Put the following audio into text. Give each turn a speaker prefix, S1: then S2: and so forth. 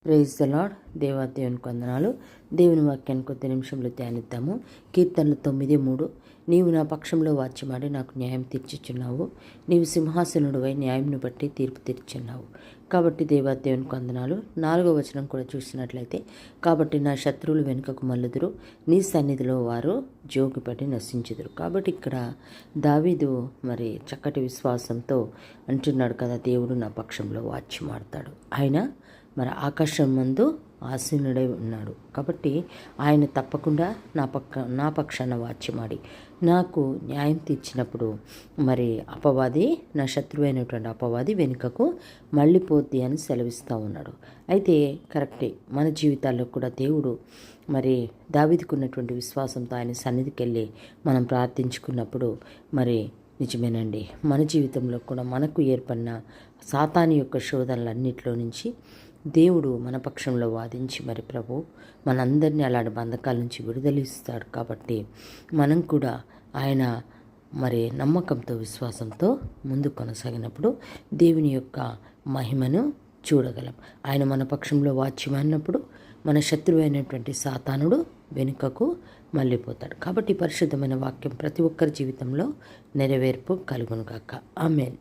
S1: Praise the lord. దేవునికి వందనాలు. దేవుని వాక్యాన్ని కొద్ది నిమిషంలో ధ్యానిద్దాము. కీర్తనలు 9:3. నీవు నా పక్షంలో వాచ్యమాడి నాకు న్యాయం తీర్చుచున్నావు. నీవు సింహాసనుడివై న్యాయంను బట్టి తీర్పు తీర్చున్నావు. కాబట్టి దేవునికి వందనాలు. 4వ వచనం కూడా చూసినట్లయితే, కాబట్టి నా శత్రువులు వెనుకకు మల్లుదురు, నీ సన్నిధిలో వారు జోగిపడి నశించుదురు. కాబట్టి ఇక్కడ దావీదు మరి చక్కటి విశ్వాసంతో అంటున్నాడు కదా, దేవుడు నా పక్షంలో వాచ్యమాడతాడు. ఆయన మరి ఆకాశం మందు ఆసీనుడై ఉన్నాడు. కాబట్టి ఆయన తప్పకుండా నా పక్షాన వాచ్యమాడి నాకు న్యాయం తీర్చినప్పుడు మరి అపవాది, నా శత్రువు అయినటువంటి అపవాది వెనుకకు మళ్ళీపోద్ది అని సెలవిస్తూ ఉన్నాడు. అయితే కరెక్టే, మన జీవితాల్లో కూడా దేవుడు మరి దావీదుకు ఉన్నటువంటి విశ్వాసంతో ఆయన సన్నిధికి వెళ్ళి మనం ప్రార్థించుకున్నప్పుడు మరి నిజమేనండి, మన జీవితంలో కూడా మనకు ఏర్పడిన సాతాను యొక్క శోధనలన్నింటిలో నుంచి దేవుడు మన పక్షంలో వాదించి మరి ప్రభు మనందరినీ అలాంటి బంధకాల నుంచి విడుదలిస్తాడు. కాబట్టి మనం కూడా ఆయన మరి నమ్మకంతో విశ్వాసంతో ముందు కొనసాగినప్పుడు దేవుని యొక్క మహిమను చూడగలం. ఆయన మన పక్షంలో వాచ్యమన్నప్పుడు మన శత్రువు అయినటువంటి సాతానుడు వెనుకకు మళ్ళీపోతాడు. కాబట్టి పరిశుద్ధమైన వాక్యం ప్రతి ఒక్కరి జీవితంలో నెరవేర్పు కలుగును గాక. ఆమేన్.